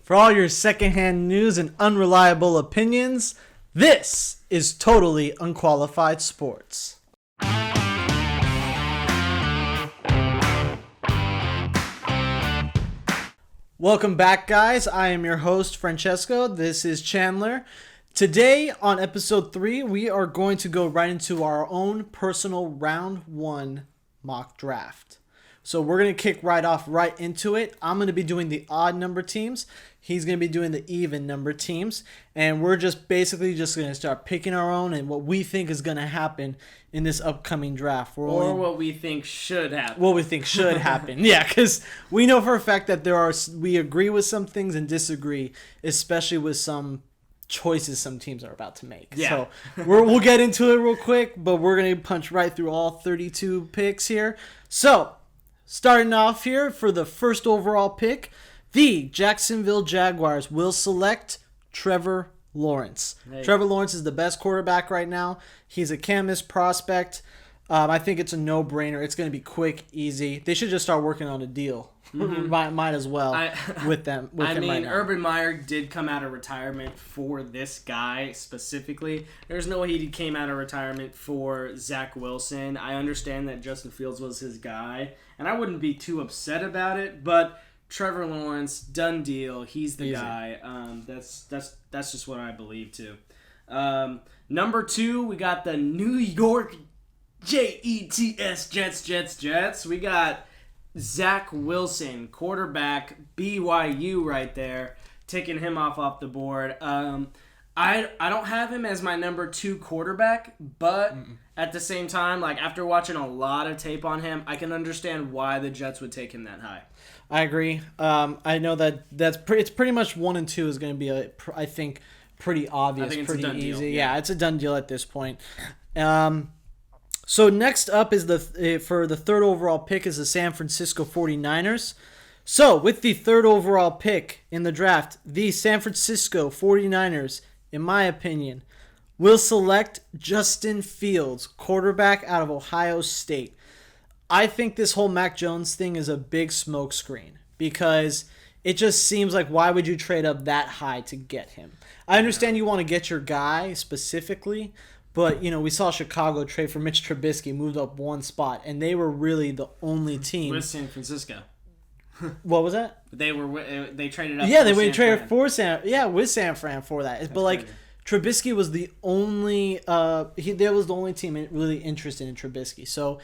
For all your secondhand news and unreliable opinions, this is Totally Unqualified Sports. Welcome back, guys. I am your host, Francesco. This is Chandler. Today, on episode 3, we are going to go right into our own personal round 1 mock draft. So we're going to kick right into it. I'm going to be doing the odd number teams. He's going to be doing the even number teams. And we're just going to start picking our own and what we think is going to happen in this upcoming draft. What we think should happen. What we think should happen. Yeah, because we know for a fact that we agree with some things and disagree, especially with some choices some teams are about to make. Yeah. So we'll get into it real quick, but we're going to punch right through all 32 picks here. So, starting off here for the first overall pick, the Jacksonville Jaguars will select Trevor Lawrence. Hey. Trevor Lawrence is the best quarterback right now. He's a can't-miss prospect. I think it's a no-brainer. It's going to be quick, easy. They should just start working on a deal. Mm-hmm. might as well with him right now. Urban Meyer did come out of retirement for this guy specifically. There's no way he came out of retirement for Zach Wilson. I understand that Justin Fields was his guy, and I wouldn't be too upset about it, but Trevor Lawrence, done deal. He's the guy. That's just what I believe too. Number 2, we got the New York Jets. Jets. We got Zach Wilson, quarterback, BYU right there, taking him off the board. I don't have him as my number 2 quarterback, but at the same time, like after watching a lot of tape on him, I can understand why the Jets would take him that high. I agree. I know it's pretty much 1 and 2 is going to be I think pretty obvious, I think it's pretty a done easy. Deal. Yeah, it's a done deal at this point. So next up is for the third overall pick is the San Francisco 49ers. So with the third overall pick in the draft, the San Francisco 49ers, in my opinion, will select Justin Fields, quarterback out of Ohio State. I think this whole Mac Jones thing is a big smokescreen because it just seems like why would you trade up that high to get him? I understand you want to get your guy specifically, but, we saw Chicago trade for Mitch Trubisky, moved up 1 spot, and they were really the only team. With San Francisco. What was that? They traded up. Yeah, they traded for with San Fran for that. That's but crazy. Trubisky was the only there was the only team really interested in Trubisky. So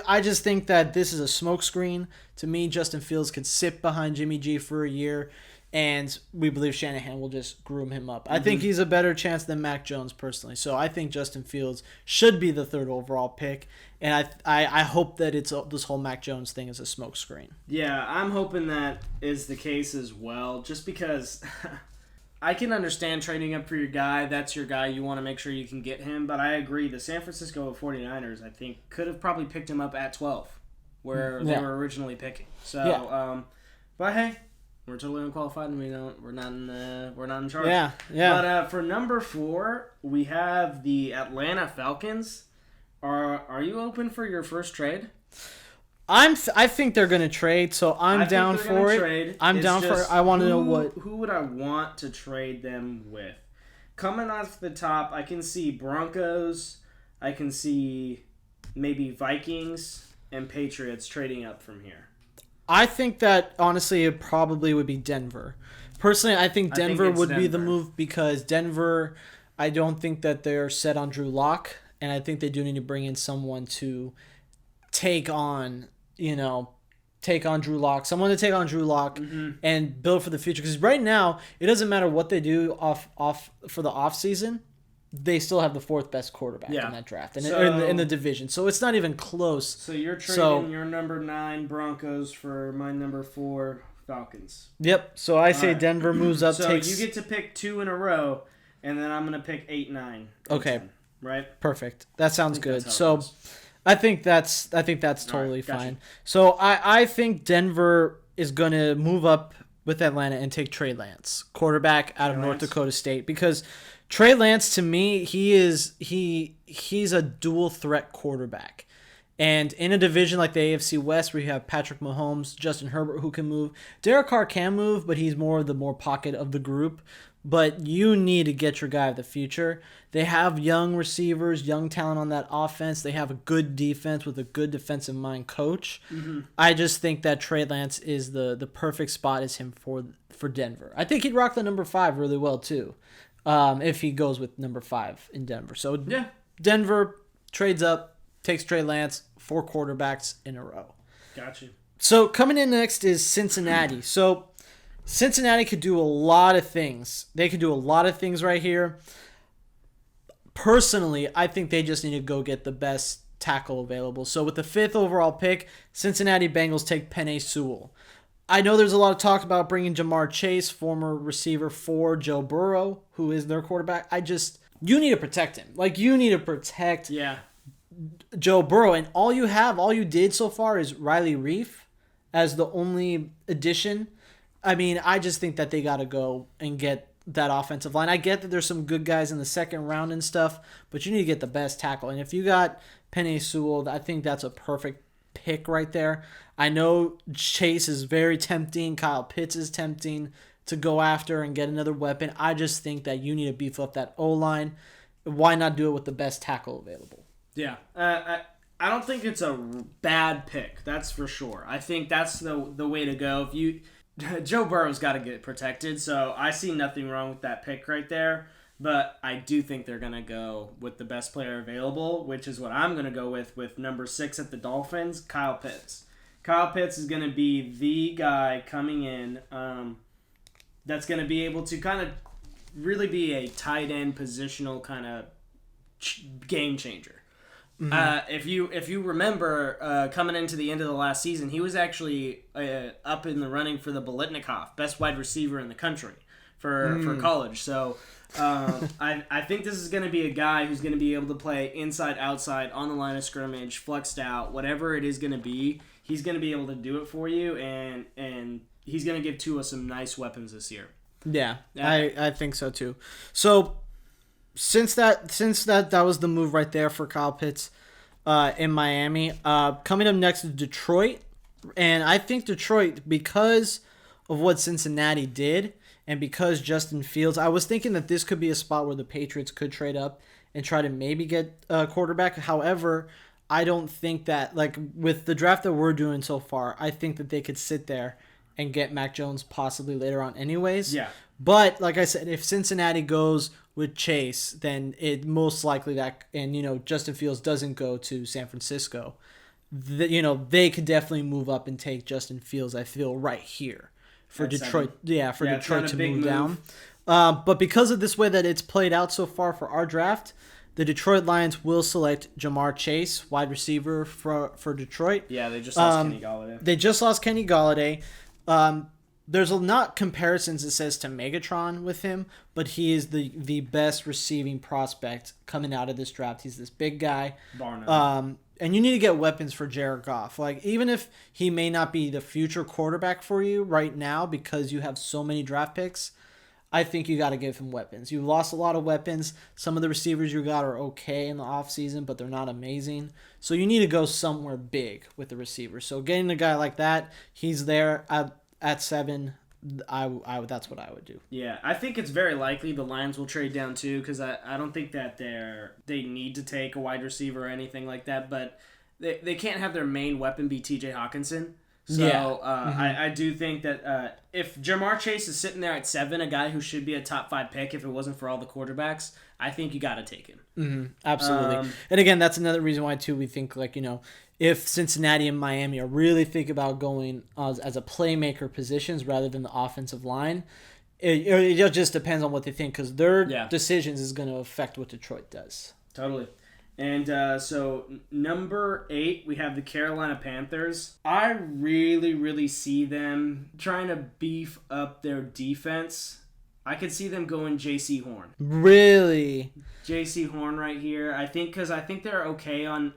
I just think that this is a smokescreen. To me, Justin Fields could sit behind Jimmy G for a year, and we believe Shanahan will just groom him up. I think he's a better chance than Mac Jones personally. So I think Justin Fields should be the third overall pick, and I hope that this whole Mac Jones thing is a smokescreen. Yeah, I'm hoping that is the case as well, just because I can understand trading up for your guy. That's your guy. You want to make sure you can get him. But I agree. The San Francisco 49ers, I think, could have probably picked him up at 12, where they were originally picking. So, but hey, we're totally unqualified, and we're not in charge. Yeah. But for number 4, we have the Atlanta Falcons. Are you open for your first trade? I think they're going to trade, so I'm down for it. Trade. I'm down for it. I want to know who would I want to trade them with? Coming off the top, I can see Broncos. I can see maybe Vikings and Patriots trading up from here. I think that, honestly, it probably would be Denver. Personally, I think Denver would be the move because Denver, I don't think that they're set on Drew Lock, and I think they do need to bring in someone to take on Drew Lock. Someone to take on Drew Lock and build for the future. Because right now, it doesn't matter what they do off for the offseason. They still have the 4th best quarterback in that draft and in the division. So it's not even close. So you're trading your number 9 Broncos for my number 4 Falcons. Yep. So I say Denver moves up. So you get to pick 2 in a row, and then I'm going to pick 8, 9. Okay. 10, right? Perfect. That sounds good. So I think that's totally fine. So I think Denver is going to move up with Atlanta and take Trey Lance, quarterback out of North Dakota State, because Trey Lance, to me, he's a dual threat quarterback. And in a division like the AFC West, where you have Patrick Mahomes, Justin Herbert, who can move. Derek Carr can move, but he's more the more pocket of the group. But you need to get your guy of the future. They have young receivers, young talent on that offense. They have a good defense with a good defensive mind coach. Mm-hmm. I just think that Trey Lance is the perfect spot is him for Denver. I think he'd rock the number 5 really well too, if he goes with number 5 in Denver. So yeah, Denver trades up, takes Trey Lance, 4 quarterbacks in a row. Gotcha. So coming in next is Cincinnati. So Cincinnati could do a lot of things. They could do a lot of things right here. Personally, I think they just need to go get the best tackle available. So with the 5th overall pick, Cincinnati Bengals take Penei Sewell. I know there's a lot of talk about bringing Jamar Chase, former receiver for Joe Burrow, who is their quarterback. You need to protect him. Like, you need to protect Joe Burrow. And all you did so far is Riley Reif as the only addition. I mean, I just think that they got to go and get that offensive line. I get that there's some good guys in the second round and stuff, but you need to get the best tackle. And if you got Penei Sewell, I think that's a perfect pick right there. I know Chase is very tempting. Kyle Pitts is tempting to go after and get another weapon. I just think that you need to beef up that O-line. Why not do it with the best tackle available? Yeah. I don't think it's a bad pick. That's for sure. I think that's the way to go. Joe Burrow's got to get protected, so I see nothing wrong with that pick right there. But I do think they're going to go with the best player available, which is what I'm going to go with number 6 at the Dolphins, Kyle Pitts. Kyle Pitts is going to be the guy coming in that's going to be able to kind of really be a tight end positional kind of game changer. Mm-hmm. If you remember, coming into the end of the last season, he was actually up in the running for the Biletnikoff, best wide receiver in the country for college. So I think this is going to be a guy who's going to be able to play inside, outside, on the line of scrimmage, flexed out, whatever it is going to be. He's going to be able to do it for you, and he's going to give Tua some nice weapons this year. Yeah, I think so too. So since that was the move right there for Kyle Pitts in Miami, coming up next is Detroit. And I think Detroit, because of what Cincinnati did and because Justin Fields, I was thinking that this could be a spot where the Patriots could trade up and try to maybe get a quarterback. However, I don't think that, like, with the draft that we're doing so far, I think that they could sit there and get Mac Jones possibly later on anyways. Yeah. But like I said, if Cincinnati goes with Chase, then it most likely that, and Justin Fields doesn't go to San Francisco, they could definitely move up and take Justin Fields, I feel, right here for Detroit. Yeah, for Detroit to move down. But because of this way that it's played out so far for our draft, the Detroit Lions will select Jamar Chase, wide receiver for Detroit. Yeah, they just lost Kenny Golladay. They just lost Kenny Golladay. There's not comparisons, it says, to Megatron with him, but he is the best receiving prospect coming out of this draft. He's this big guy. And you need to get weapons for Jared Goff. Like, even if he may not be the future quarterback for you right now because you have so many draft picks, I think you got to give him weapons. You've lost a lot of weapons. Some of the receivers you got are okay in the offseason, but they're not amazing. So you need to go somewhere big with the receivers. So getting a guy like that, he's there at 7. That's what I would do. Yeah, I think it's very likely the Lions will trade down too, because I don't think that they need to take a wide receiver or anything like that, but they can't have their main weapon be T.J. Hawkinson. So I do think that if Jamar Chase is sitting there at 7, a guy who should be a top 5 pick if it wasn't for all the quarterbacks, I think you got to take him. Mm-hmm. Absolutely. And again, that's another reason why too we think, like, if Cincinnati and Miami are really thinking about going as a playmaker positions rather than the offensive line, it just depends on what they think, because their decisions is going to affect what Detroit does. Totally. And so number 8, we have the Carolina Panthers. I really, really see them trying to beef up their defense. I could see them going J.C. Horn. Really? J.C. Horn right here. I think they're okay on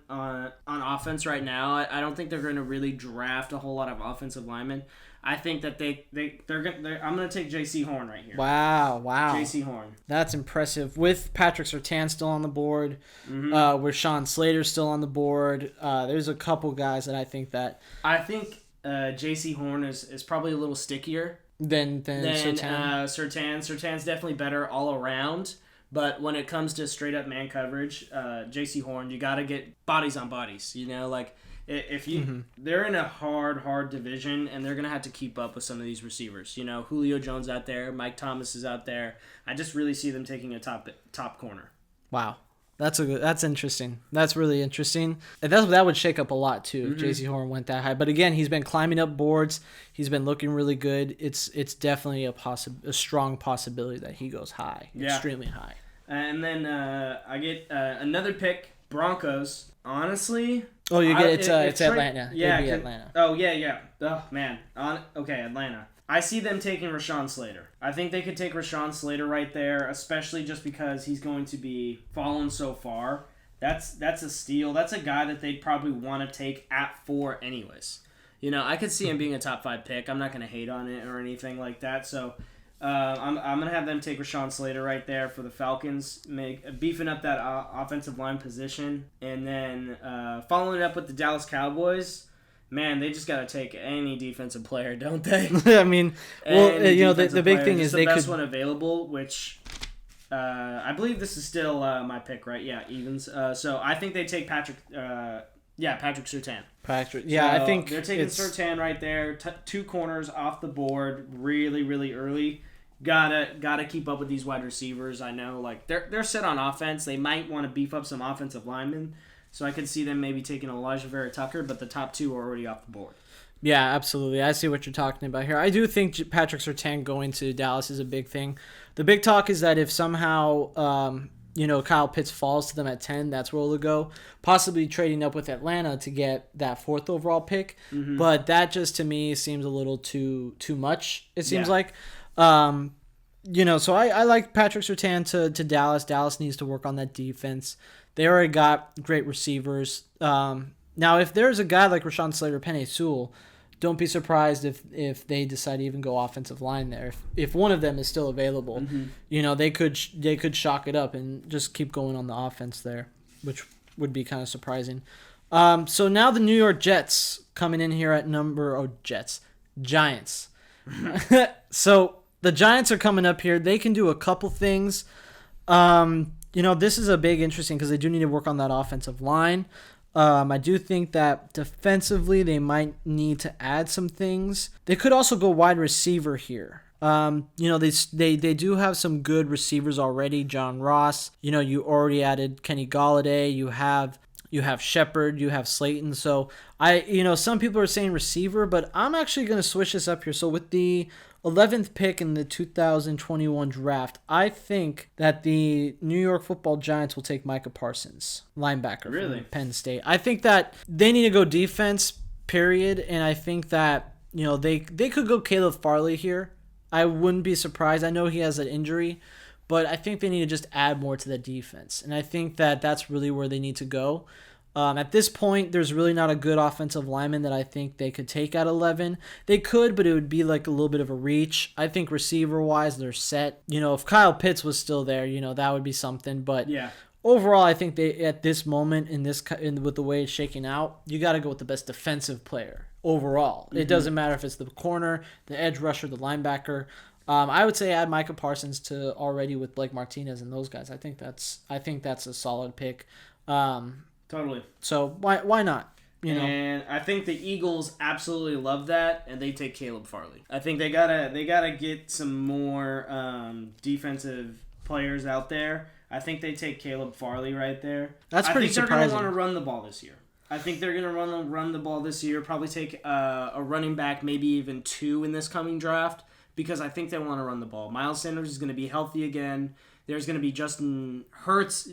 offense right now. I don't think they're going to really draft a whole lot of offensive linemen. I think that I'm going to take J.C. Horn right here. Wow. J.C. Horn. That's impressive. With Patrick Surtain still on the board, with Sean Slater still on the board, there's a couple guys that I think that... I think J.C. Horn is probably a little stickier than Surtain. Surtain's definitely better all around. But when it comes to straight-up man coverage, J.C. Horn, you got to get bodies on bodies. If you they're in a hard division, and they're going to have to keep up with some of these receivers. Julio Jones out there, Mike Thomas is out there. I just really see them taking a top corner. Wow. That's interesting. That's really interesting. And that would shake up a lot too if J.C. Horn went that high. But again, he's been climbing up boards. He's been looking really good. It's definitely a strong possibility that he goes high, extremely high. And then I get another pick, Broncos. Honestly, it's Atlanta. Yeah, Atlanta. Oh yeah. Oh man. Atlanta. I see them taking Rashawn Slater. I think they could take Rashawn Slater right there, especially just because he's going to be fallen so far. That's a steal. That's a guy that they'd probably want to take at 4 anyways. I could see him being a top 5 pick. I'm not going to hate on it or anything like that. So I'm going to have them take Rashawn Slater right there for the Falcons, beefing up that offensive line position. And then following it up with the Dallas Cowboys. Man, they just got to take any defensive player, don't they? I mean, the big thing is the best one available, which I believe this is still my pick, right? Yeah, evens. So I think they take Patrick Surtain. I think they're taking Surtain right there. 2 corners off the board, really, really early. Gotta keep up with these wide receivers. I know, they're set on offense. They might want to beef up some offensive linemen. So I could see them maybe taking Elijah Vera Tucker, but the top 2 are already off the board. Yeah, absolutely. I see what you're talking about here. I do think Patrick Surtain going to Dallas is a big thing. The big talk is that if somehow Kyle Pitts falls to them at 10, that's where they'll go. Possibly trading up with Atlanta to get that 4th overall pick. Mm-hmm. But that just to me seems a little too much, it seems like. So I like Patrick Surtain to Dallas. Dallas needs to work on that defense. They already got great receivers. Now, if there's a guy like Rashawn Slater, Penei Sewell, don't be surprised if they decide to even go offensive line there. If one of them is still available, they could shock it up and just keep going on the offense there, which would be kind of surprising. So now the New York Jets coming in here at Giants. So the Giants are coming up here. They can do a couple things. This is a big interesting because they do need to work on that offensive line. I do think that defensively they might need to add some things. They could also go wide receiver here. They do have some good receivers already. John Ross. You already added Kenny Golladay. You have Shepard. You have Slayton. So some people are saying receiver, but I'm actually going to switch this up here. So with the 11th pick in the 2021 draft, I think that the New York Football Giants will take Micah Parsons, linebacker from Penn State. I think that they need to go defense, period, and I think that they could go Caleb Farley here. I wouldn't be surprised. I know he has an injury, but I think they need to just add more to the defense, and I think that that's really where they need to go. At this point, there's really not a good offensive lineman that I think they could take at 11. They could, but it would be like a little bit of a reach. I think receiver-wise, they're set. If Kyle Pitts was still there, that would be something. But overall, I think they at this moment with the way it's shaking out, you got to go with the best defensive player overall. Mm-hmm. It doesn't matter if it's the corner, the edge rusher, the linebacker. I would say add Micah Parsons to already with Blake Martinez and those guys. I think that's a solid pick. Totally. So why not? And I think the Eagles absolutely love that, and they take Caleb Farley. I think they gotta get some more defensive players out there. I think they take Caleb Farley right there. That's pretty surprising. They're gonna want to run the ball this year. I think they're gonna run the ball this year. Probably take a running back, maybe even 2 in this coming draft, because I think they want to run the ball. Miles Sanders is gonna be healthy again. There's going to be Jalen Hurts.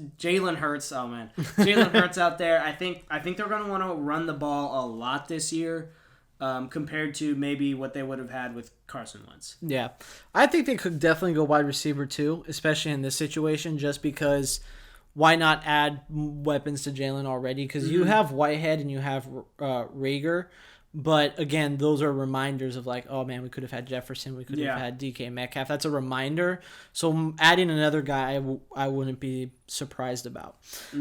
Oh man, Jalen Hurts out there. I think they're going to want to run the ball a lot this year. compared to maybe what they would have had with Carson Wentz. Yeah. I think they could definitely go wide receiver too, especially in this situation, just because why not add weapons to Jaylen already? Because you have Whitehead and you have Rager. But again, those are reminders of like, oh man, we could have had Jefferson, we could have had DK Metcalf. That's a reminder. So adding another guy, I wouldn't be surprised about.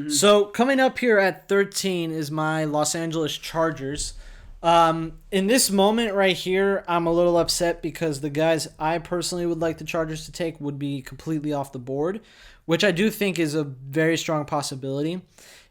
So coming up here at 13 is my Los Angeles Chargers. In this moment right here, I'm a little upset because the guys I personally would like the Chargers to take would be completely off the board, which I do think is a very strong possibility.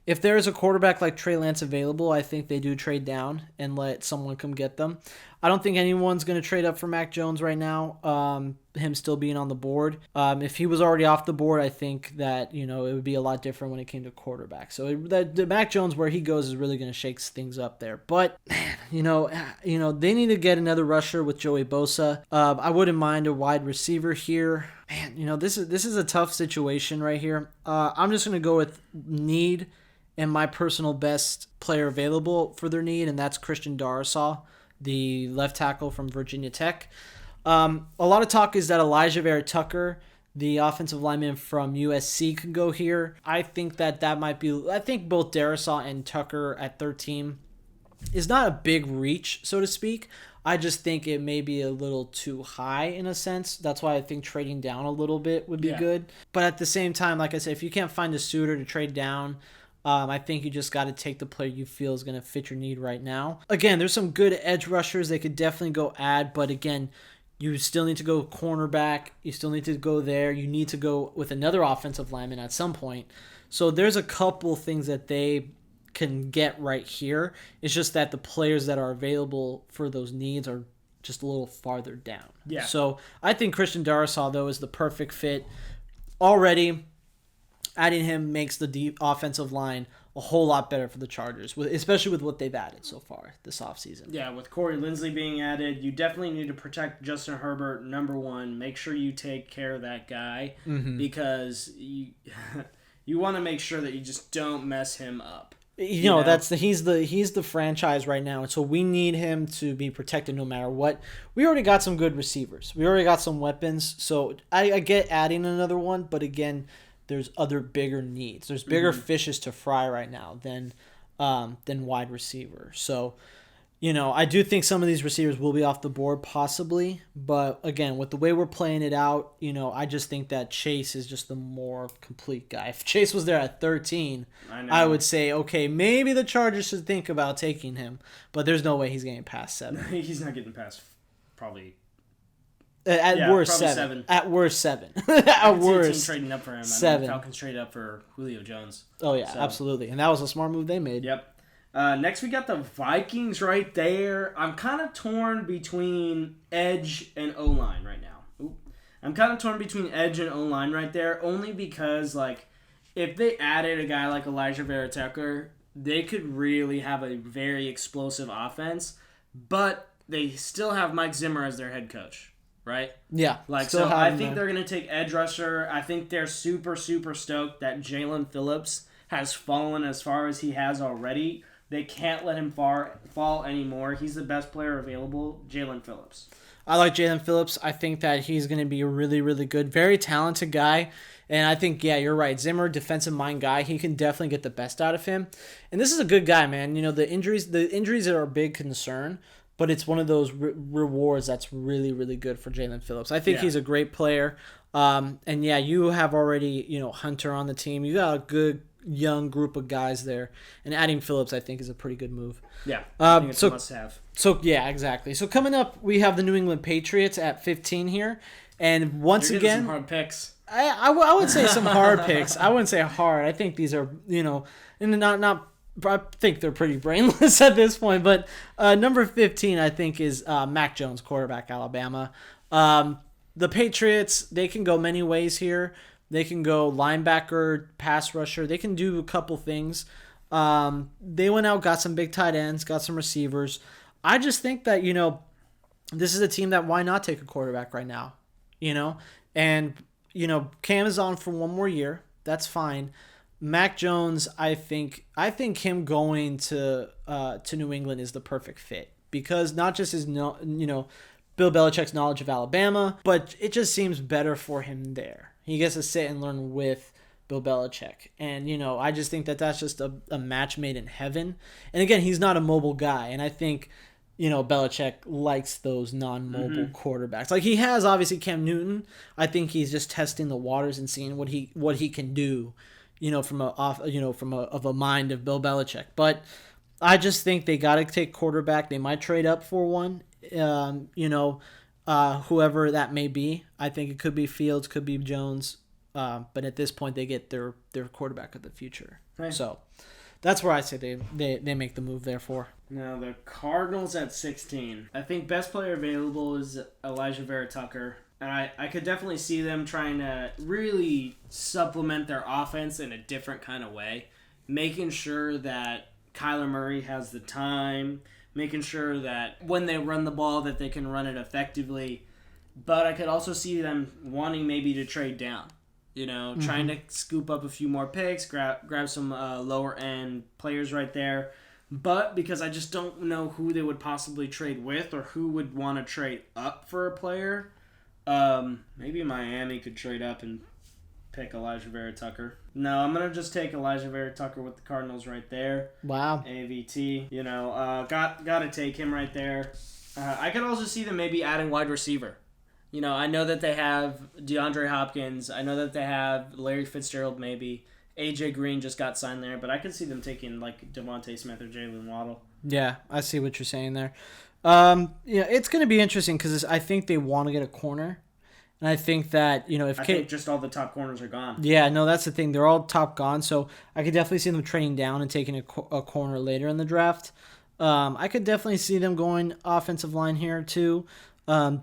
If there is a quarterback like Trey Lance available, I think they do trade down and let someone come get them. I don't think anyone's going to trade up for Mac Jones right now, him still being on the board. If he was already off the board, I think that, it would be a lot different when it came to quarterback. So the Mac Jones, where he goes, is really going to shake things up there. But, man, they need to get another rusher with Joey Bosa. I wouldn't mind a wide receiver here. Man, this is a tough situation right here. I'm just going to go with need and my personal best player available for their need, and that's Christian Darasaw, the left tackle from Virginia Tech. A lot of talk is that Elijah Vera-Tucker, the offensive lineman from USC, could go here. I think that might be... I think both Darasaw and Tucker at 13 is not a big reach, so to speak. I just think it may be a little too high in a sense. That's why I think trading down a little bit would be good. But at the same time, like I said, if you can't find a suitor to trade down, I think you just got to take the player you feel is going to fit your need right now. Again, there's some good edge rushers they could definitely go add, but again, you still need to go cornerback. You still need to go there. You need to go with another offensive lineman at some point. So there's a couple things that they can get right here. It's just that the players that are available for those needs are just a little farther down. Yeah. So I think Christian Darasaw, though, is the perfect fit already. Adding him makes the deep offensive line a whole lot better for the Chargers, especially with what they've added so far this offseason. Yeah, with Corey Linsley being added, you definitely need to protect Justin Herbert, number one. Make sure you take care of that guy because you want to make sure that you just don't mess him up. He's the franchise right now, and so we need him to be protected no matter what. We already got some good receivers. We already got some weapons, so I get adding another one, but again, there's other bigger needs. There's bigger fishes to fry right now than wide receiver. So, I do think some of these receivers will be off the board possibly. But, again, with the way we're playing it out, I just think that Chase is just the more complete guy. If Chase was there at 13, I would say, okay, maybe the Chargers should think about taking him. But there's no way he's getting past 7. He's not getting past probably... At worst, 7. At worst, 7. At worst, trading up for him. 7. The Falcons traded up for Julio Jones. Oh, yeah, absolutely. And that was a smart move they made. Yep. Next, we got the Vikings right there. I'm kind of torn between edge and O-line right now. I'm kind of torn between edge and O-line right there, only because, if they added a guy like Elijah Vera-Tucker, they could really have a very explosive offense, but they still have Mike Zimmer as their head coach. Right? Yeah. I think they're going to take edge rusher. I think they're super, super stoked that Jaylen Phillips has fallen as far as he has already. They can't let him fall anymore. He's the best player available, Jaylen Phillips. I like Jaylen Phillips. I think that he's going to be a really, really good, very talented guy. And I think, yeah, you're right. Zimmer, defensive mind guy. He can definitely get the best out of him. And this is a good guy, man. The injuries are a big concern. But it's one of those rewards that's really, really good for Jaylen Phillips. I think he's a great player. And yeah, you have already, Hunter on the team. You got a good young group of guys there. And adding Phillips, I think, is a pretty good move. Yeah, I think it's a must-have. So, yeah, exactly. So coming up, we have the New England Patriots at 15 here. And once again... some hard picks. I would say some hard picks. I wouldn't say hard. I think these are, not I think they're pretty brainless at this point. But number 15, I think, is Mac Jones, quarterback, Alabama. The Patriots, they can go many ways here. They can go linebacker, pass rusher. They can do a couple things. They went out, got some big tight ends, got some receivers. I just think that, this is a team that why not take a quarterback right now? And, Cam is on for one more year. That's fine. Mac Jones, I think him going to New England is the perfect fit because not just his Bill Belichick's knowledge of Alabama, but it just seems better for him there. He gets to sit and learn with Bill Belichick, and I just think that that's just a match made in heaven. And again, he's not a mobile guy, and I think Belichick likes those non-mobile quarterbacks. Like he has obviously Cam Newton. I think he's just testing the waters and seeing what he can do, from a mind of Bill Belichick. But I just think they got to take quarterback. They might trade up for one, whoever that may be. I think it could be Fields, could be Jones. But at this point, they get their quarterback of the future. Right. So that's where I say they make the move there for. Now, the Cardinals at 16. I think best player available is Elijah Vera Tucker. And I could definitely see them trying to really supplement their offense in a different kind of way. Making sure that Kyler Murray has the time. Making sure that when they run the ball that they can run it effectively. But I could also see them wanting maybe to trade down. Trying to scoop up a few more picks, grab some lower-end players right there. But because I just don't know who they would possibly trade with or who would want to trade up for a player, maybe Miami could trade up and pick Elijah Vera Tucker. No, I'm going to just take Elijah Vera Tucker with the Cardinals right there. Wow. AVT. Got to take him right there. I could also see them maybe adding wide receiver. I know that they have DeAndre Hopkins. I know that they have Larry Fitzgerald maybe. AJ Green just got signed there, but I could see them taking like Devontae Smith or Jaylen Waddle. Yeah, I see what you're saying there. It's going to be interesting because I think they want to get a corner. And I think that, if I think just all the top corners are gone. Yeah, no, that's the thing. They're all top gone. So I could definitely see them trading down and taking a corner later in the draft. I could definitely see them going offensive line here too.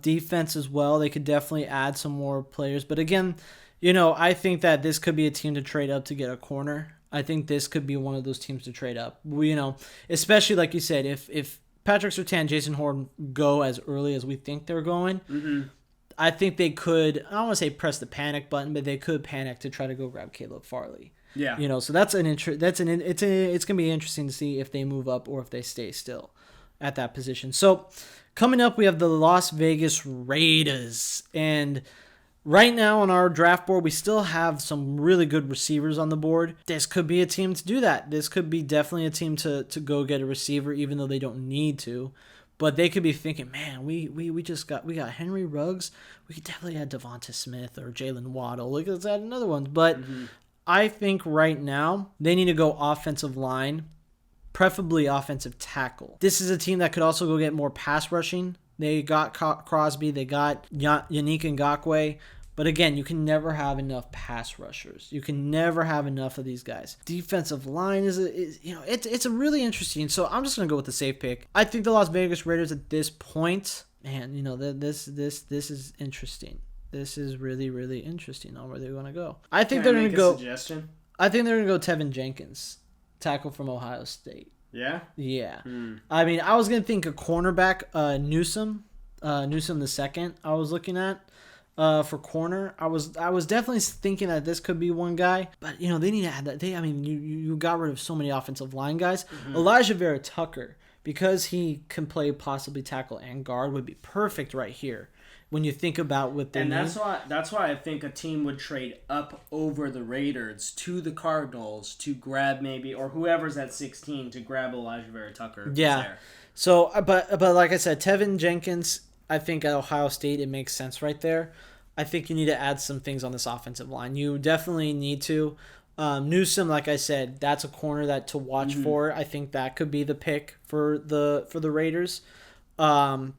Defense as well. They could definitely add some more players. But again, I think that this could be a team to trade up to get a corner. I think this could be one of those teams to trade up. Especially like you said, if Patrick Surtain, Jason Horn go as early as we think they're going, I think they could, I don't want to say press the panic button, but they could panic to try to go grab Caleb Farley. Yeah. So that's it's going to be interesting to see if they move up or if they stay still at that position. So coming up, we have the Las Vegas Raiders. And right now on our draft board, we still have some really good receivers on the board. This could be a team to do that. This could be definitely a team to go get a receiver, even though they don't need to. But they could be thinking, man, we got Henry Ruggs. We could definitely add Devonta Smith or Jaylen Waddle. Let's add another one. But I think right now they need to go offensive line, preferably offensive tackle. This is a team that could also go get more pass rushing. They got Crosby. They got Yannick Ngakoue. But again, you can never have enough pass rushers. You can never have enough of these guys. Defensive line is it's a really interesting. So I'm just gonna go with the safe pick. I think the Las Vegas Raiders at this point, man, this is interesting. This is really, really interesting on where they're gonna go. I think they're gonna go. Suggestion? I think they're gonna go Tevin Jenkins, tackle from Ohio State. Yeah. Yeah. I mean, I was gonna think a cornerback, Newsome the second. I was looking at. For corner, I was definitely thinking that this could be one guy, but they need to add that. You got rid of so many offensive line guys. Elijah Vera Tucker, because he can play possibly tackle and guard, would be perfect right here. When you think about what they that's why I think a team would trade up over the Raiders to the Cardinals to grab maybe or whoever's at 16 to grab Elijah Vera Tucker. Yeah. There. So, but like I said, Tevin Jenkins. I think at Ohio State, it makes sense right there. I think you need to add some things on this offensive line. You definitely need to. Newsome, like I said, that's a corner that to watch for. I think that could be the pick for the Raiders. I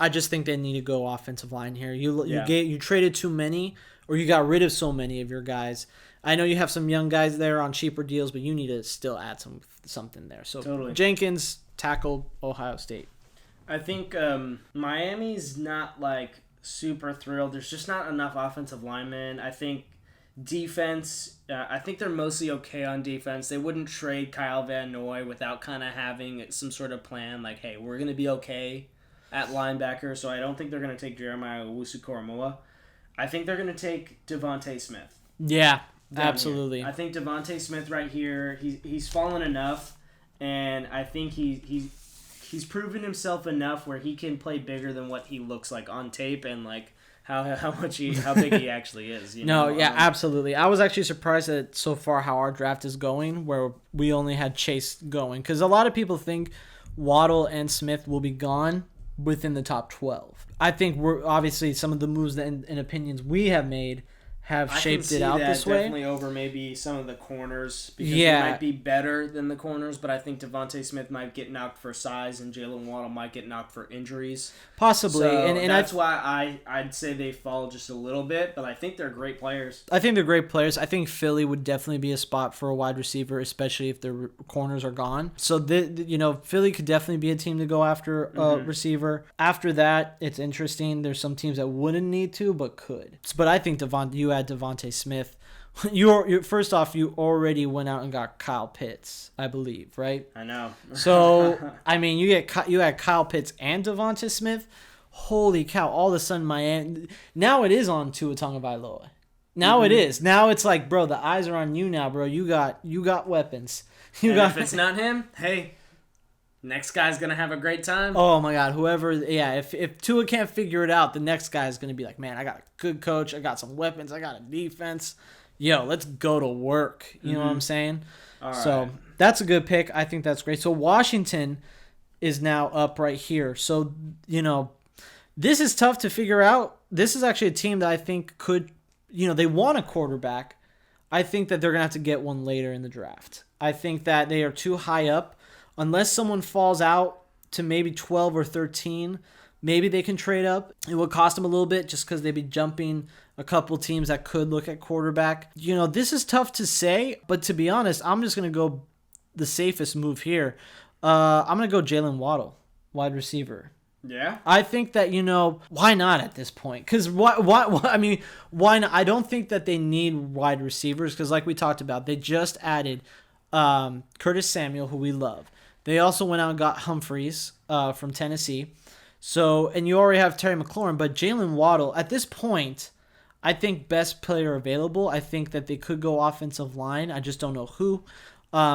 just think they need to go offensive line here. You traded too many, or you got rid of so many of your guys. I know you have some young guys there on cheaper deals, but you need to still add something there. So totally. Jenkins tackled Ohio State. I think Miami's not super thrilled. There's just not enough offensive linemen. I think defense, I think they're mostly okay on defense. They wouldn't trade Kyle Van Noy without kind of having some sort of plan like, hey, we're going to be okay at linebacker. So I don't think they're going to take Jeremiah Owusu-Koramoah. I think they're going to take Devontae Smith. Yeah. Absolutely. I think Devontae Smith right here, he's fallen enough, and I think he's proven himself enough where he can play bigger than what he looks like on tape and like how big he actually is. Absolutely. I was actually surprised at so far how our draft is going, where we only had Chase going, because a lot of people think Waddle and Smith will be gone within the top 12. I think we're obviously some of the moves and opinions we have made have shaped it out this way. Definitely over maybe some of the corners because they might be better than the corners, but I think Devontae Smith might get knocked for size and Jaylen Waddle might get knocked for injuries. Possibly. So and that's why I'd say they fall just a little bit, but I think they're great players. I think they're great players. I think Philly would definitely be a spot for a wide receiver, especially if their corners are gone. So Philly could definitely be a team to go after a receiver. After that, it's interesting. There's some teams that wouldn't need to, but could. But I think you had Devontae Smith. First off, you already went out and got Kyle Pitts, I believe, right? I know. So I mean, you had Kyle Pitts and Devontae Smith. Holy cow! All of a sudden, Miami. Now it is on Tua Tagovailoa. Now it is. Now it's like, bro, the eyes are on you now, bro. You got weapons. If it's not him, hey. Next guy's going to have a great time. Oh, my God. If Tua can't figure it out, the next guy is going to be like, man, I got a good coach. I got some weapons. I got a defense. Yo, let's go to work. You know what I'm saying? All right. So that's a good pick. I think that's great. So Washington is now up right here. So, this is tough to figure out. This is actually a team that I think could, they want a quarterback. I think that they're going to have to get one later in the draft. I think that they are too high up. Unless someone falls out to maybe 12 or 13, maybe they can trade up. It would cost them a little bit just because they'd be jumping a couple teams that could look at quarterback. This is tough to say, but to be honest, I'm just going to go the safest move here. I'm going to go Jaylen Waddle, wide receiver. Yeah? I think that, why not at this point? Because why not? I don't think that they need wide receivers because like we talked about, they just added Curtis Samuel, who we love. They also went out and got Humphreys from Tennessee. So, and you already have Terry McLaurin, but Jaylen Waddle, at this point, I think best player available. I think that they could go offensive line. I just don't know who.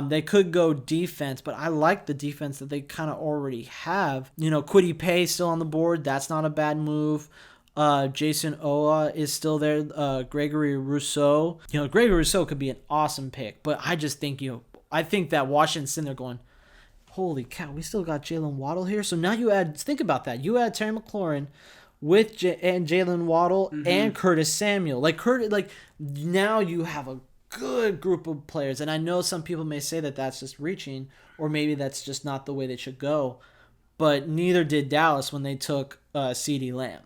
They could go defense, but I like the defense that they kind of already have. Kwity Paye still on the board. That's not a bad move. Jason Owa is still there. Gregory Rousseau. Gregory Rousseau could be an awesome pick, but I just think, I think that Washington's sitting there going, holy cow, we still got Jaylen Waddle here. So now think about that. You add Terry McLaurin with and Jaylen Waddle and Curtis Samuel. Now you have a good group of players. And I know some people may say that that's just reaching, or maybe that's just not the way they should go. But neither did Dallas when they took CeeDee Lamb.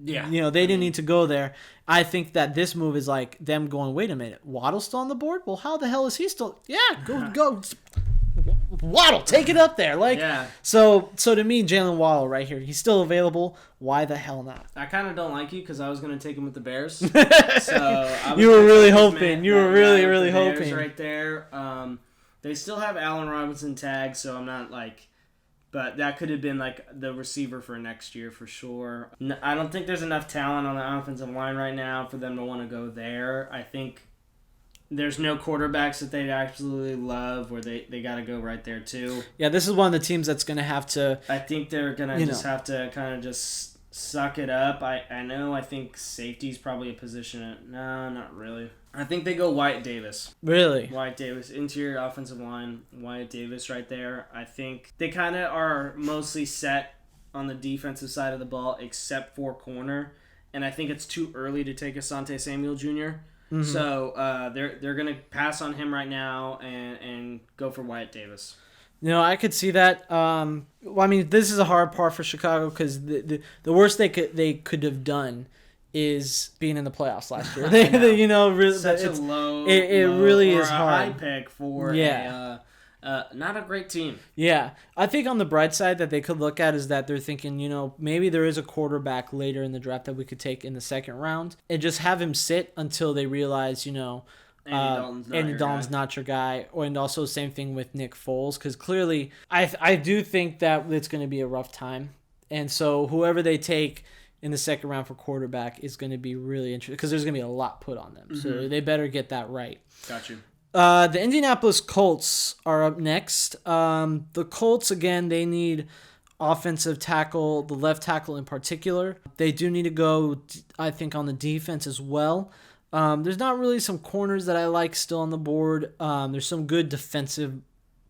Yeah. They didn't need to go there. I think that this move is like them going, wait a minute, Waddle's still on the board? Well, how the hell is he still? Yeah, go. Waddle, take it up there. So to me, Jaylen Waddle right here, he's still available. Why the hell not? I kind of don't like you because I was going to take him with the Bears. You were really hoping. You were really hoping. Right there. They still have Allen Robinson tagged, so I'm not like... But that could have been like the receiver for next year for sure. I don't think there's enough talent on the offensive line right now for them to want to go there. I think there's no quarterbacks that they absolutely love where they got to go right there too. Yeah, this is one of the teams that's going to have to... I think they're going to just have to kind of just suck it up. I think safety's probably a position... No, not really. I think they go Wyatt Davis. Really? Wyatt Davis, interior offensive line, Wyatt Davis right there. I think they kind of are mostly set on the defensive side of the ball except for corner. And I think it's too early to take Asante Samuel Jr., So they're going to pass on him right now and go for Wyatt Davis. I could see that. This is a hard part for Chicago because the worst they could have done is being in the playoffs last year. Really, such a low. It low, really or is a hard. High pick for not a great team. Yeah, I think on the bright side that they could look at is that they're thinking, maybe there is a quarterback later in the draft that we could take in the second round and just have him sit until they realize, Andy Dalton's not your guy. And also same thing with Nick Foles, because clearly I do think that it's going to be a rough time. And so whoever they take, in the second round for quarterback is going to be really interesting because there's going to be a lot put on them. So they better get that right. Got you. The Indianapolis Colts are up next. The Colts, again, they need offensive tackle, the left tackle in particular. They do need to go, I think, on the defense as well. There's not really some corners that I like still on the board. There's some good defensive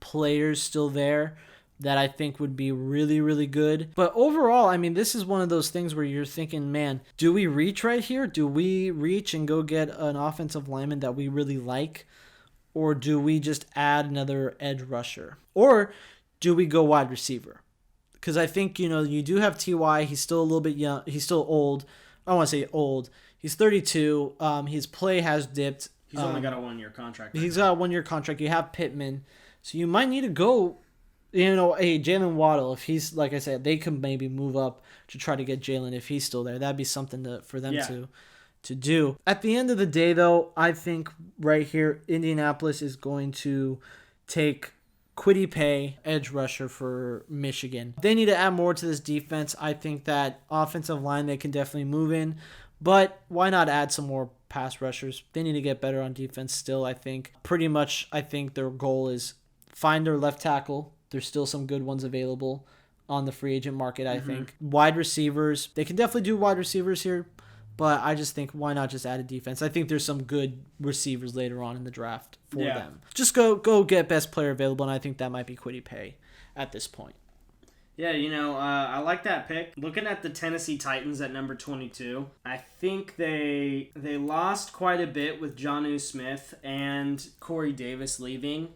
players still there that I think would be really, really good. But overall, I mean, this is one of those things where you're thinking, man, do we reach right here? Do we reach and go get an offensive lineman that we really like? Or do we just add another edge rusher? Or do we go wide receiver? Because I think, you do have T.Y. He's still a little bit young. He's still old. I don't want to say old. He's 32. His play has dipped. He's only got a 1-year contract. He's got a 1-year contract. You have Pittman. So you might need to go, Jaylen Waddle. If he's, like I said, they could maybe move up to try to get Jaylen if he's still there. That'd be something for them to do. At the end of the day, though, I think right here, Indianapolis is going to take Kwity Paye, edge rusher for Michigan. They need to add more to this defense. I think that offensive line they can definitely move in, but why not add some more pass rushers? They need to get better on defense still, I think. Pretty much, I think their goal is find their left tackle. There's still some good ones available on the free agent market, I think. Wide receivers, they can definitely do wide receivers here, but I just think why not just add a defense? I think there's some good receivers later on in the draft for them. Just go get best player available, and I think that might be Kwity Paye at this point. Yeah, I like that pick. Looking at the Tennessee Titans at number 22, I think they lost quite a bit with Jonnu Smith and Corey Davis leaving.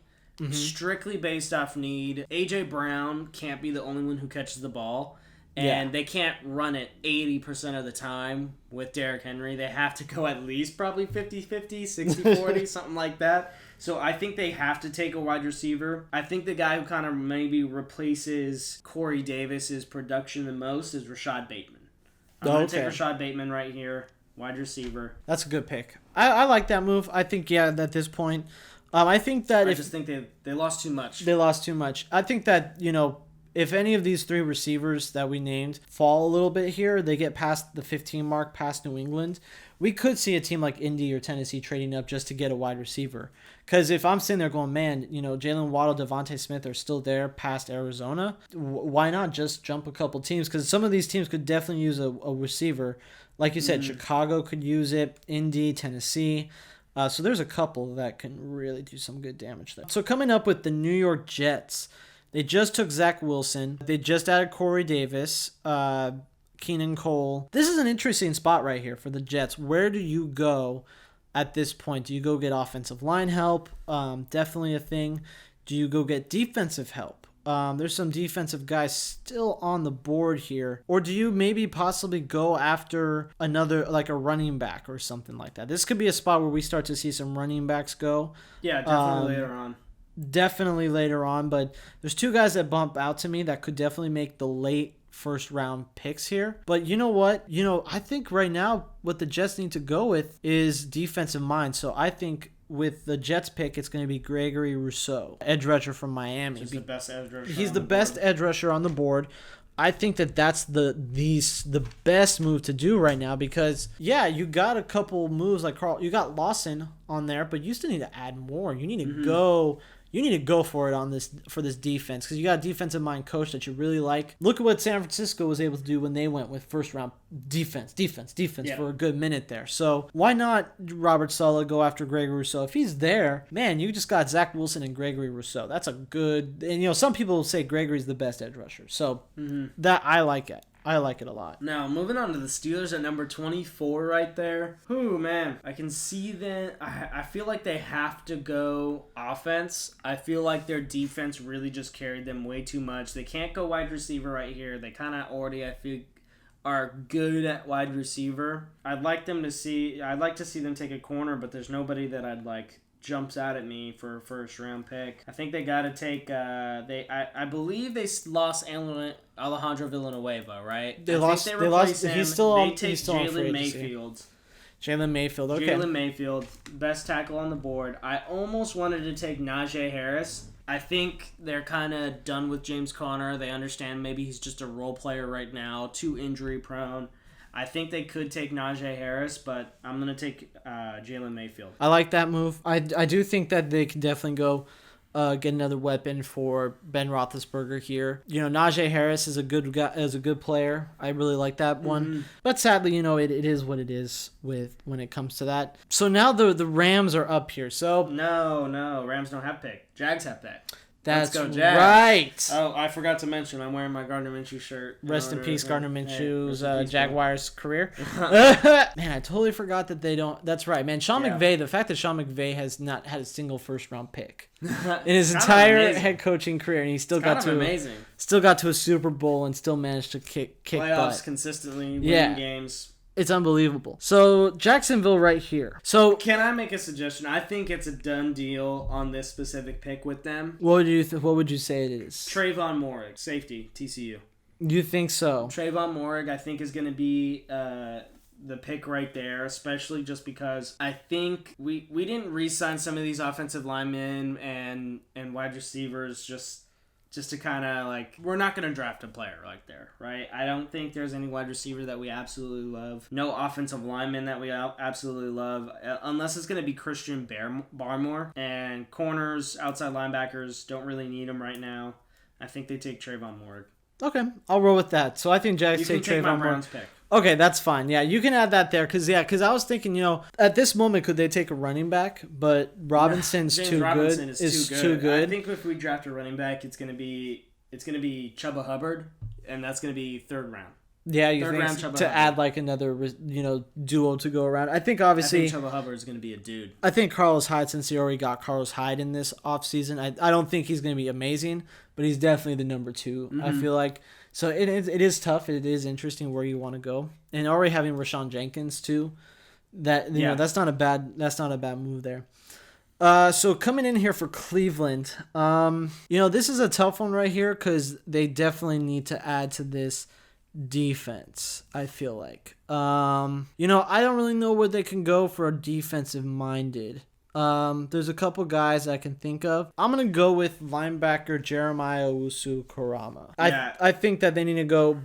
Strictly based off need. A.J. Brown can't be the only one who catches the ball. And they can't run it 80% of the time with Derrick Henry. They have to go at least probably 50-50, 60-40, something like that. So I think they have to take a wide receiver. I think the guy who kind of maybe replaces Corey Davis's production the most is Rashad Bateman. I'm going to take Rashad Bateman right here, wide receiver. That's a good pick. I like that move. I think, at this point, I think that I just think they lost too much. They lost too much. I think that, if any of these three receivers that we named fall a little bit here, they get past the 15 mark, past New England, we could see a team like Indy or Tennessee trading up just to get a wide receiver. Because if I'm sitting there going, man, Jaylen Waddle, Devontae Smith are still there past Arizona, why not just jump a couple teams? Because some of these teams could definitely use a receiver. Like you said, Chicago could use it, Indy, Tennessee. So there's a couple that can really do some good damage there. So coming up with the New York Jets, they just took Zach Wilson. They just added Corey Davis, Keenan Cole. This is an interesting spot right here for the Jets. Where do you go at this point? Do you go get offensive line help? Definitely a thing. Do you go get defensive help? There's some defensive guys still on the board here. Or do you maybe possibly go after another, like a running back or something like that? This could be a spot where we start to see some running backs go. Yeah, definitely later on. Definitely later on, but there's two guys that bump out to me that could definitely make the late first round picks here. But you know what? I think right now what the Jets need to go with is defensive mind. So I think with the Jets pick, it's going to be Gregory Rousseau, edge rusher from Miami. He's the best edge rusher. He's the best edge rusher on the board. I think that's the best move to do right now because, you got a couple moves like Carl. You got Lawson on there, but you still need to add more. You need to go. You need to go for it for this defense because you got a defensive mind coach that you really like. Look at what San Francisco was able to do when they went with first round defense for a good minute there. So why not Robert Saleh go after Gregory Rousseau? If he's there, man, you just got Zach Wilson and Gregory Rousseau. That's a good, and some people will say Gregory's the best edge rusher. So that I like it. I like it a lot. Now, moving on to the Steelers at number 24 right there. Whew, man. I can see that. I feel like they have to go offense. I feel like their defense really just carried them way too much. They can't go wide receiver right here. They kind of already, I feel, are good at wide receiver. I'd like to see them take a corner, but there's nobody that I'd like jumps out at me for a first round pick. I think they got to take I believe they lost Alejandro Villanueva, right? They lost him. He's still on Jalen Mayfield. Jalen Mayfield, okay. Jalen Mayfield, best tackle on the board. I almost wanted to take Najee Harris. I think they're kind of done with James Conner. They understand maybe he's just a role player right now, too injury prone. I think they could take Najee Harris, but I'm going to take Jaylen Mayfield. I like that move. I do think that they can definitely go get another weapon for Ben Roethlisberger here. Najee Harris is a good guy, is a good player. I really like that one. But sadly, it is what it is when it comes to that. So now the Rams are up here. So No, Rams don't have pick. Jags have pick. That's Let's go, Jags. right. Oh, I forgot to mention, I'm wearing my Gardner Minshew shirt. Rest in peace, Gardner Minshew's Jaguars career. Man, I totally forgot that they don't. That's right, man. Sean McVay, the fact that Sean McVay has not had a single first-round pick in his entire head coaching career, and he still got to a Super Bowl and still managed to kick playoffs butt. Consistently, winning games. It's unbelievable. So Jacksonville right here. So can I make a suggestion? I think it's a done deal on this specific pick with them. What would you say it is? Trayvon Moehrig, safety, TCU. You think so? Trayvon Moehrig, I think, is going to be the pick right there, especially just because I think we didn't re-sign some of these offensive linemen and wide receivers just to kind of we're not going to draft a player like there, right? I don't think there's any wide receiver that we absolutely love. No offensive lineman that we absolutely love, unless it's going to be Christian Barmore. And corners, outside linebackers, don't really need them right now. I think they take Trayvon Moehrig. Okay, I'll roll with that. So I think Jags take Trayvon Moehrig. Pick. Okay, that's fine. Yeah, you can add that there because I was thinking, at this moment, could they take a running back? But Robinson's James too Robinson good. Is too good. I think if we draft a running back, it's gonna be Chuba Hubbard, and that's gonna be third round. Yeah, you think to add another duo to go around. I think obviously Chuba Hubbard is gonna be a dude. I think Carlos Hyde, since he already got Carlos Hyde in this offseason, I don't think he's gonna be amazing, but he's definitely the number 2. I feel like. So it is tough. It is interesting where you want to go, and already having Rashawn Jenkins too. That that's not a bad move there. So coming in here for Cleveland, this is a tough one right here because they definitely need to add to this defense. I feel like I don't really know where they can go for a defensive minded. There's a couple guys I can think of. I'm gonna go with linebacker Jeremiah Owusu-Koramoah. Yeah. I think that they need to go.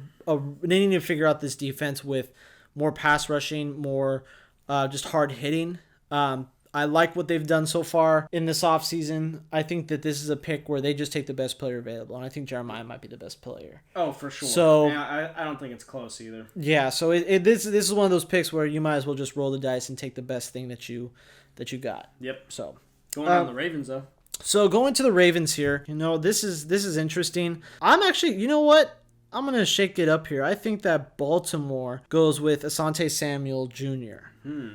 They need to figure out this defense with more pass rushing, more just hard hitting. I like what they've done so far in this offseason. I think that this is a pick where they just take the best player available, and I think Jeremiah might be the best player. Oh, for sure. So I don't think it's close either. Yeah. So this is one of those picks where you might as well just roll the dice and take the best thing that you got. Yep. So going on the Ravens though. So going to the Ravens here, this is interesting. I'm actually, you know what? I'm going to shake it up here. I think that Baltimore goes with Asante Samuel Jr.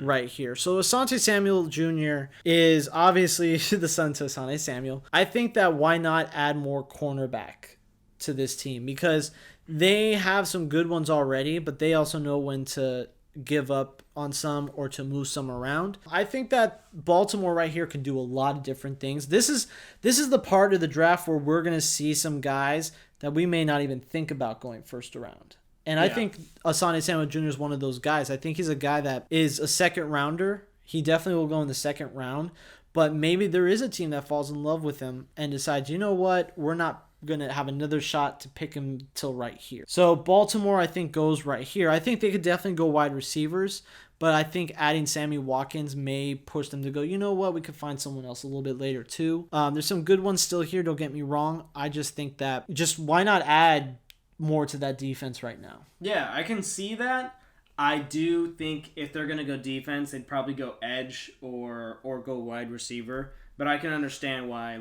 Right here. So Asante Samuel Jr. is obviously the son to Asante Samuel. I think that why not add more cornerback to this team? Because they have some good ones already, but they also know when to give up on some or to move some around. I think that Baltimore right here can do a lot of different things. This is the part of the draft where we're going to see some guys that we may not even think about going first round. And I think Asante Samuel Jr. is one of those guys. I think he's a guy that is a second rounder. He definitely will go in the second round, but maybe there is a team that falls in love with him and decides, you know what, we're not going to have another shot to pick him till right here. So Baltimore, I think, goes right here. I think they could definitely go wide receivers, but I think adding Sammy Watkins may push them to go, you know what, we could find someone else a little bit later too. There's some good ones still here, don't get me wrong. I just think that why not add more to that defense right now? Yeah, I can see that. I do think if they're going to go defense, they'd probably go edge or go wide receiver. But I can understand why,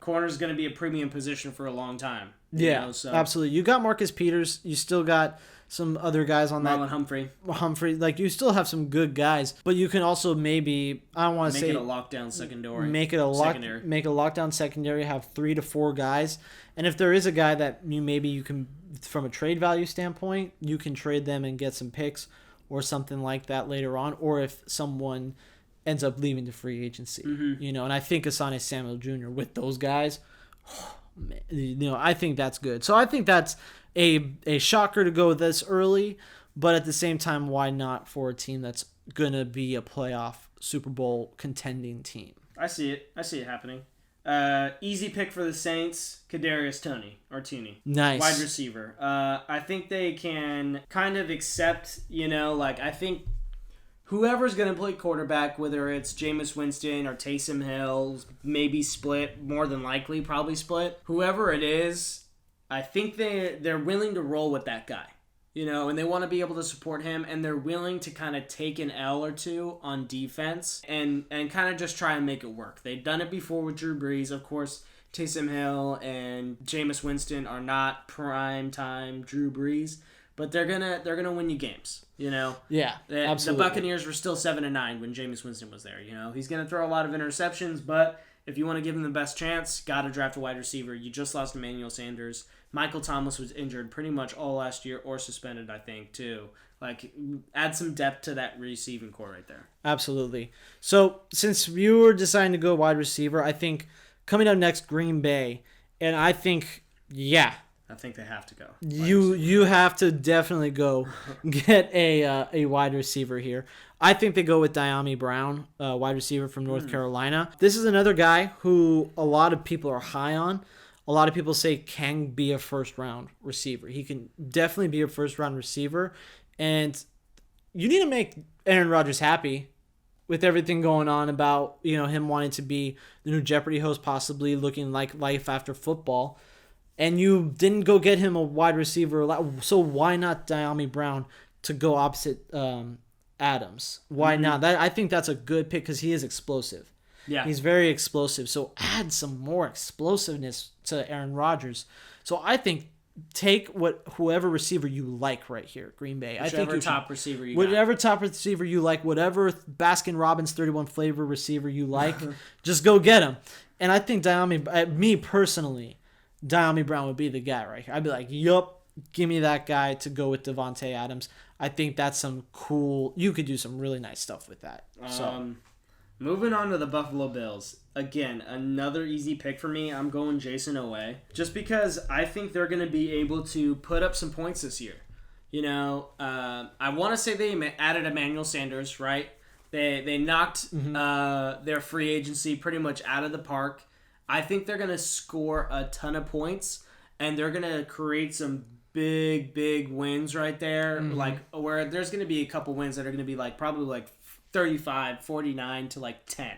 corner's going to be a premium position for a long time. Absolutely. You got Marcus Peters. You still got some other guys on Marlon that. Humphrey. You still have some good guys. But you can also maybe, I don't want to say... Make it a lockdown secondary. Make a lockdown secondary, have 3 to 4 guys. And if there is a guy that you can, from a trade value standpoint, you can trade them and get some picks or something like that later on. Or if someone ends up leaving to free agency, and I think Asante Samuel Jr. with those guys, I think that's good. So I think that's a shocker to go this early, but at the same time, why not for a team that's gonna be a playoff Super Bowl contending team? I see it happening. Easy pick for the Saints, Kadarius Toney. Nice. Wide receiver. I think they can kind of accept, I think whoever's going to play quarterback, whether it's Jameis Winston or Taysom Hill, maybe split, more than likely probably split. Whoever it is, I think they're willing to roll with that guy. And they want to be able to support him, and they're willing to kind of take an L or two on defense and kind of just try and make it work. They've done it before with Drew Brees. Of course, Taysom Hill and Jameis Winston are not prime time Drew Brees, but they're gonna win you games. Yeah, absolutely. The Buccaneers were still 7-9 when Jameis Winston was there. He's gonna throw a lot of interceptions, but if you want to give him the best chance, gotta draft a wide receiver. You just lost Emmanuel Sanders. Michael Thomas was injured pretty much all last year or suspended, I think, too. Add some depth to that receiving core right there. Absolutely. So, since you were deciding to go wide receiver, I think coming up next, Green Bay. And I think, yeah. I think they have to go. You have to definitely go get a wide receiver here. I think they go with Dyami Brown, wide receiver from North Carolina. This is another guy who a lot of people are high on. A lot of people say can be a first-round receiver. He can definitely be a first-round receiver. And you need to make Aaron Rodgers happy with everything going on about him wanting to be the new Jeopardy host, possibly looking like life after football. And you didn't go get him a wide receiver. So why not Dyami Brown to go opposite Adams? Why not? I think that's a good pick because he is explosive. Yeah. He's very explosive. So add some more explosiveness to Aaron Rodgers. So I think take whoever receiver you like right here, Green Bay. Whichever top receiver you like, whatever Baskin-Robbins 31 flavor receiver you like, just go get him. And I think me personally, Dyami Brown would be the guy right here. I'd be like, yup, give me that guy to go with Devontae Adams. I think that's some cool. You could do some really nice stuff with that. Moving on to the Buffalo Bills. Again, another easy pick for me. I'm going Jason Owe. Just because I think they're going to be able to put up some points this year. I want to say they added Emmanuel Sanders, right? They knocked their free agency pretty much out of the park. I think they're going to score a ton of points, and they're going to create some big wins right there. Where there's going to be a couple wins that are going to be probably 35, 49 to 10.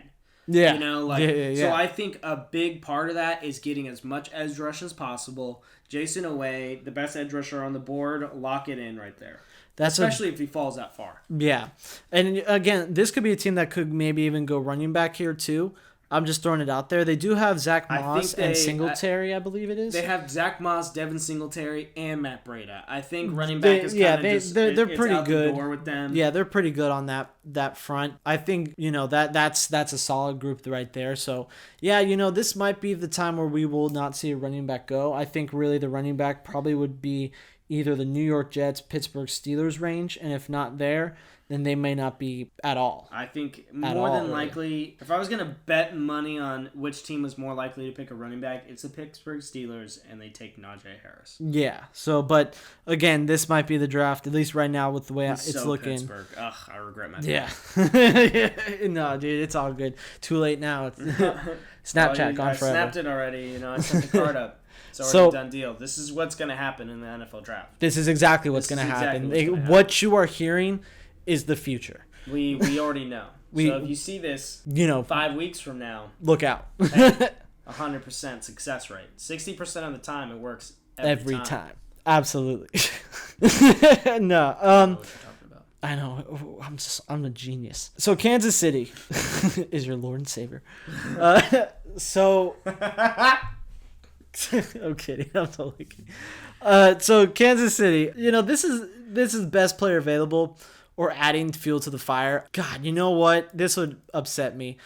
Yeah. Yeah. So I think a big part of that is getting as much edge rush as possible. Jason Owe, the best edge rusher on the board, lock it in right there. Especially if he falls that far. Yeah. And again, this could be a team that could maybe even go running back here too. I'm just throwing it out there. They do have Zach Moss and Singletary, I believe it is. They have Zach Moss, Devin Singletary, and Matt Breida. I think running back is kind of they're pretty good. The door with them. Yeah, they're pretty good on that front. I think that's a solid group right there. So yeah, this might be the time where we will not see a running back go. I think really the running back probably would be either the New York Jets, Pittsburgh Steelers range, and if not there, then they may not be at all. I think more than likely, if I was going to bet money on which team was more likely to pick a running back, it's the Pittsburgh Steelers, and they take Najee Harris. Yeah. So, but again, this might be the draft, at least right now with the way it's looking. Pittsburgh. Ugh, I regret my draft. No, dude, it's all good. Too late now. Snapchat gone forever. I snapped it already. I sent the card up. It's already a done deal. This is what's going to happen in the NFL draft. This is exactly what's going to happen. What you are hearing is the future. We already know. So if you see this 5 weeks from now, look out. 100% success rate. 60% of the time it works every time. Absolutely. No. I know. I'm a genius. So Kansas City is your Lord and Savior. I'm kidding. I'm totally kidding. So Kansas City, this is best player available or adding fuel to the fire. God, you know what? This would upset me,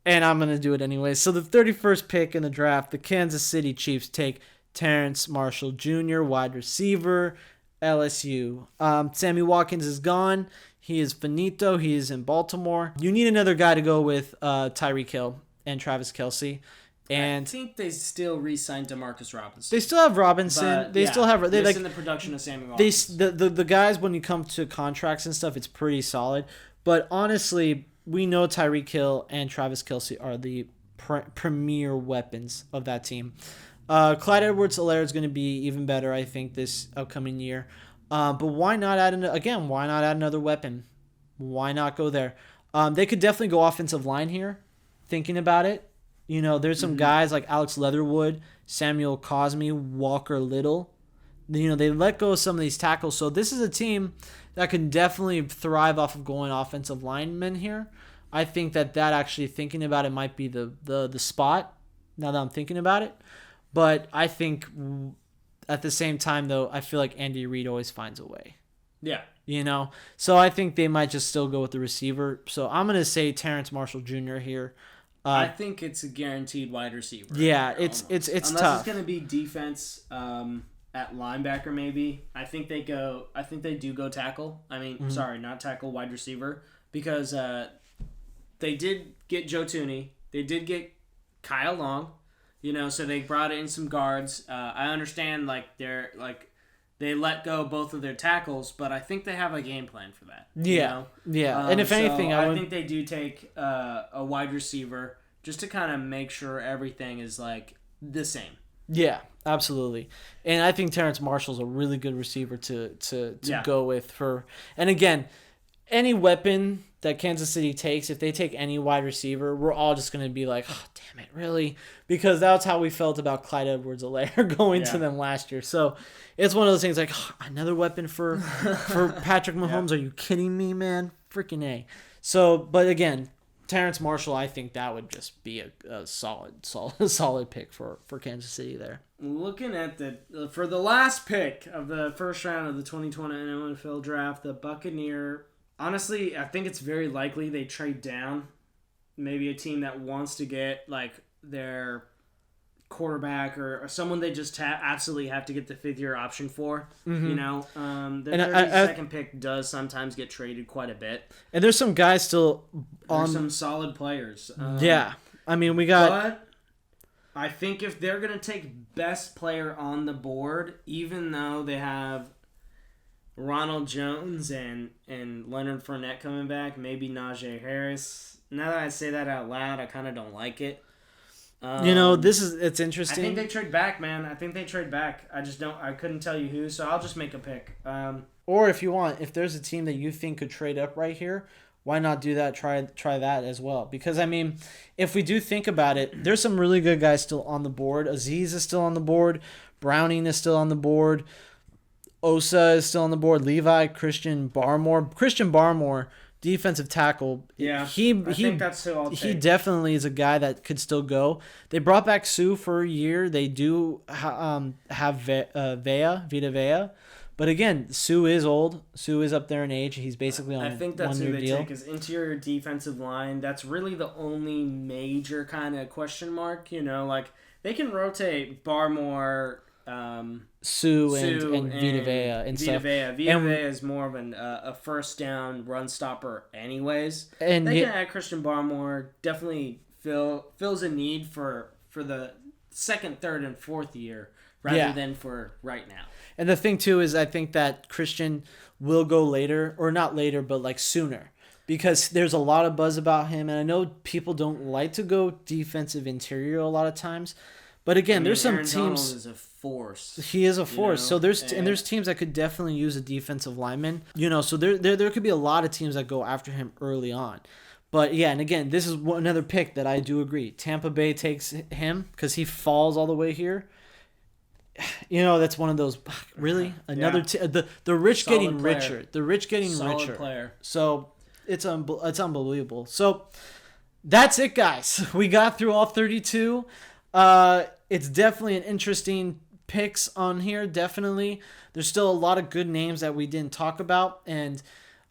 and I'm going to do it anyway. So the 31st pick in the draft, the Kansas City Chiefs take Terrence Marshall Jr., wide receiver, LSU. Sammy Watkins is gone. He is finito. He is in Baltimore. You need another guy to go with Tyreek Hill and Travis Kelce. And I think they still re-signed DeMarcus Robinson. They still have Robinson. They still have in the production of Sammy Watkins. The guys, when you come to contracts and stuff, it's pretty solid. But honestly, we know Tyreek Hill and Travis Kelce are the premier weapons of that team. Clyde Edwards-Helaire is going to be even better, I think, this upcoming year. But why not add another weapon? Why not go there? They could definitely go offensive line here, thinking about it. There's some guys like Alex Leatherwood, Samuel Cosme, Walker Little. They let go of some of these tackles. So this is a team that can definitely thrive off of going offensive linemen here. I think that actually, thinking about it, might be the spot, now that I'm thinking about it. But I think at the same time, though, I feel like Andy Reid always finds a way. Yeah. So I think they might just still go with the receiver. So I'm going to say Terrence Marshall Jr. here. I think it's a guaranteed wide receiver. Yeah, it's Unless tough. It's going to be defense at linebacker maybe. I think they do go tackle. Sorry, not tackle, wide receiver, because they did get Joe Thuney. They did get Kyle Long. So they brought in some guards. I understand they let go both of their tackles, but I think they have a game plan for that. Yeah. And if anything, I think they do take a wide receiver just to kind of make sure everything is the same. Yeah, absolutely. And I think Terrence Marshall's a really good receiver to go with for. And again, any weapon that Kansas City takes, if they take any wide receiver, we're all just going to be like, oh, damn it, really? Because that's how we felt about Clyde Edwards-Helaire going to them last year. So it's one of those things like, oh, another weapon for Patrick Mahomes? Are you kidding me, man? Freaking A. So, but again, Terrence Marshall, I think that would just be a solid pick for Kansas City there. Looking at for the last pick of the first round of the 2020 NFL Draft, the Buccaneers. Honestly, I think it's very likely they trade down. Maybe a team that wants to get their quarterback or someone they just absolutely have to get the 5th-year option for. Mm-hmm. The 32nd pick does sometimes get traded quite a bit. And there's some guys still on. There's some solid players. Yeah, we got. But I think if they're gonna take best player on the board, even though they have Ronald Jones and Leonard Fournette coming back, maybe Najee Harris. Now that I say that out loud, I kind of don't like it. It's interesting. I think they trade back, man. I think they trade back. I couldn't tell you who, so I'll just make a pick. Or if you want, if there's a team that you think could trade up right here, why not do that? Try that as well. Because, if we do think about it, there's some really good guys still on the board. Azeez is still on the board. Browning is still on the board. Osa is still on the board. Levi, Christian Barmore, defensive tackle. Yeah, I think that's who I'll take. He definitely is a guy that could still go. They brought back Sue for a year. They do have Vita Vea. But again, Sue is old. Sue is up there in age. He's basically on a 1-year deal. I think that's who they take is interior defensive line. That's really the only major kind of question mark. They can rotate Barmore, Sue and Vita Vea and stuff. Vita Vea is more of a first down run stopper anyways. And they can add Christian Barmore. Definitely fills a need for the 2nd, 3rd, and 4th year rather than for right now. And the thing too is I think that Christian will go later, or not later, but sooner. Because there's a lot of buzz about him, and I know people don't like to go defensive interior a lot of times. But again, there's some Aaron teams. Donald is a force. He is a force. So there's teams that could definitely use a defensive lineman. So there could be a lot of teams that go after him early on. But yeah, and again, this is another pick that I do agree. Tampa Bay takes him because he falls all the way here. That's one of those. Really, another the rich Solid getting player. richer. The rich getting Solid richer. Player. So it's unbelievable. So that's it, guys. We got through all 32. It's definitely an interesting picks on here. Definitely, there's still a lot of good names that we didn't talk about. And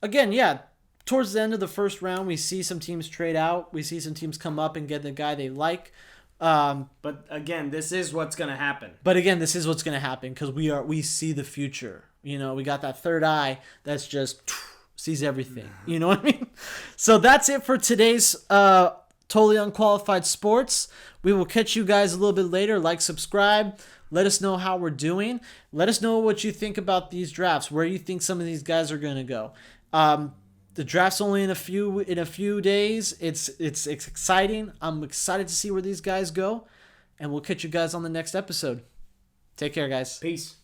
again, towards the end of the first round, we see some teams trade out. We see some teams come up and get the guy they like. But again, this is what's going to happen. Because we see the future. We got that third eye that's just sees everything. You know what I mean? So that's it for today's Totally Unqualified Sports. We will catch you guys a little bit later. Subscribe. Let us know how we're doing. Let us know what you think about these drafts, where you think some of these guys are going to go. The draft's only in a few days. It's exciting. I'm excited to see where these guys go, and we'll catch you guys on the next episode. Take care, guys. Peace.